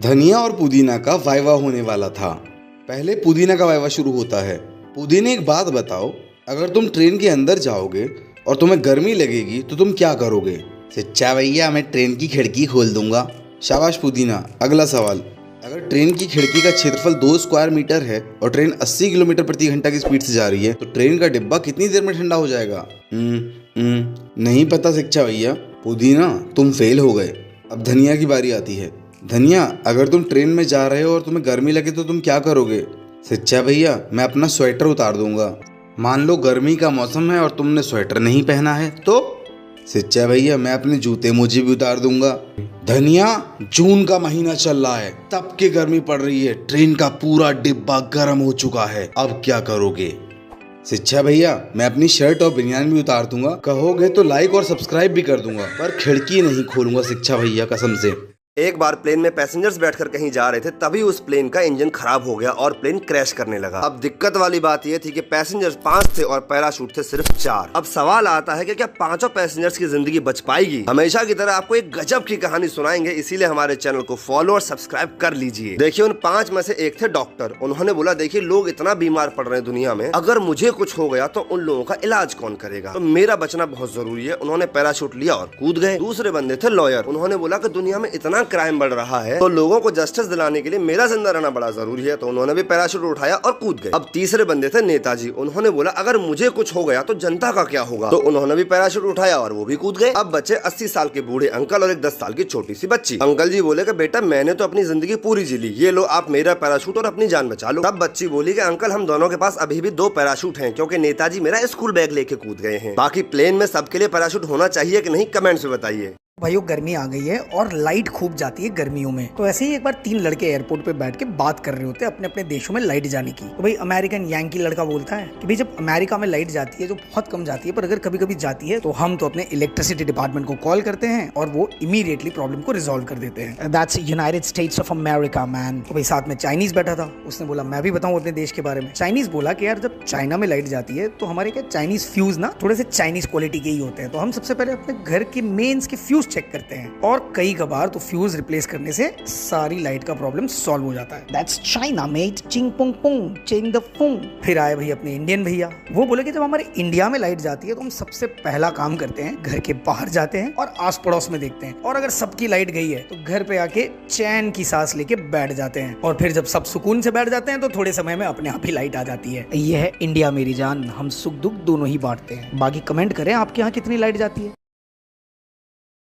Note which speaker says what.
Speaker 1: धनिया और पुदीना का वाइवा होने वाला था। पहले पुदीना का वाइवा शुरू होता है। पुदीने, एक बात बताओ, अगर तुम ट्रेन के अंदर जाओगे और तुम्हें गर्मी लगेगी तो तुम क्या करोगे? सच्चा भैया, मैं ट्रेन की खिड़की खोल दूंगा। शाबाश पुदीना। अगला सवाल, अगर ट्रेन की खिड़की का क्षेत्रफल 2 स्क्वायर मीटर है और ट्रेन 80 किलोमीटर प्रति घंटा की स्पीड से जा रही है तो ट्रेन का डिब्बा कितनी देर में ठंडा हो जाएगा? नहीं पता सच्चा भैया। पुदीना, तुम फेल हो गए। अब धनिया की बारी आती है। धनिया, अगर तुम ट्रेन में जा रहे हो और तुम्हें गर्मी लगे तो तुम क्या करोगे? सच्चा भैया, मैं अपना स्वेटर उतार दूंगा। मान लो गर्मी का मौसम है और तुमने स्वेटर नहीं पहना है तो? सच्चा भैया, मैं अपने जूते मोजे भी उतार दूंगा। धनिया, जून का महीना चल रहा है, तब की गर्मी पड़ रही है, ट्रेन का पूरा डिब्बा गर्म हो चुका है, अब क्या करोगे? सच्चा भैया, मैं अपनी शर्ट और बनियान भी उतार दूंगा। कहोगे तो लाइक और सब्सक्राइब भी कर दूंगा, पर खिड़की नहीं खोलूंगा सच्चा भैया, कसम से।
Speaker 2: एक बार प्लेन में पैसेंजर्स बैठकर कहीं जा रहे थे, तभी उस प्लेन का इंजन खराब हो गया और प्लेन क्रैश करने लगा। अब दिक्कत वाली बात यह थी कि पैसेंजर्स 5 थे और पैराशूट थे सिर्फ 4। अब सवाल आता है कि क्या पांचों पैसेंजर्स की जिंदगी बच पाएगी? हमेशा की तरह आपको एक गजब की कहानी सुनाएंगे, इसीलिए हमारे चैनल को फॉलो और सब्सक्राइब कर लीजिए। देखिए, उन 5 में से एक थे डॉक्टर। उन्होंने बोला, देखिए लोग इतना बीमार पड़ रहे हैं दुनिया में, अगर मुझे कुछ हो गया तो उन लोगों का इलाज कौन करेगा? तो मेरा बचना बहुत जरूरी है। उन्होंने पैराशूट लिया और कूद गए। दूसरे बंदे थे लॉयर। उन्होंने बोला कि दुनिया में इतना क्राइम बढ़ रहा है तो लोगों को जस्टिस दिलाने के लिए मेरा जिंदा रहना बड़ा जरूरी है, तो उन्होंने भी पैराशूट उठाया और कूद गए। अब तीसरे बंदे थे नेताजी। उन्होंने बोला, अगर मुझे कुछ हो गया तो जनता का क्या होगा? तो उन्होंने भी पैराशूट उठाया और वो भी कूद गए। अब बचे 80 साल के बूढ़े अंकल और एक 10 साल की छोटी सी बच्ची। अंकल जी बोले कि बेटा, मैंने तो अपनी जिंदगी पूरी जी ली, ये लो आप मेरा पैराशूट और अपनी जान बचा लो। तब बच्ची बोली कि अंकल, हम दोनों के पास अभी भी 2 पैराशूट हैं, क्योंकि नेताजी मेरा स्कूल बैग लेके कूद गए हैं। बाकी प्लेन में सबके लिए पैराशूट होना चाहिए कि नहीं, कमेंट्स में बताइए।
Speaker 3: भाइयों, गर्मी आ गई है और लाइट खूब जाती है गर्मियों में। तो ऐसे ही एक बार 3 लड़के एयरपोर्ट पे बैठ के बात कर रहे होते हैं अपने अपने देशों में लाइट जाने की। तो भाई अमेरिकन यांकी लड़का बोलता है कि भाई जब अमेरिका में लाइट जाती है, जो बहुत कम जाती है, पर अगर कभी कभी जाती है तो हम तो अपने इलेक्ट्रिसिटी डिपार्टमेंट को कॉल करते हैं और वो इमीडिएटली प्रॉब्लम को रिजॉल्व कर देते हैं। That's United states of America man. तो भाई साथ में चाइनीज बैठा था, उसने बोला मैं भी बताऊं अपने देश के बारे में। चाइनीज बोला कि यार जब चाइना में लाइट जाती है तो हमारे क्या चाइनीज फ्यूज ना थोड़े से चाइनीज क्वालिटी के ही होते हैं, तो हम सबसे पहले अपने घर के मेन्स के फ्यूज चेक करते हैं और कई कबार तो फ्यूज रिप्लेस करने से सारी लाइट का प्रॉब्लम सॉल्व हो जाता है। That's China mate, ching pong pong, ching the pong. फिर आए भाई अपने इंडियन भैया। वो बोले कि जब हमारे इंडिया में लाइट जाती है तो हम सबसे पहला काम करते हैं, घर के बाहर जाते हैं और आस पड़ोस में देखते हैं, और अगर सबकी लाइट गई है तो घर पे आके चैन की सांस लेके बैठ जाते हैं, और फिर जब सब सुकून से बैठ जाते हैं तो थोड़े समय में अपने आप ही लाइट आ जाती है। ये है इंडिया मेरी जान, हम सुख दुख दोनों ही बांटते हैं। बाकी कमेंट करें आपके यहाँ कितनी लाइट जाती है।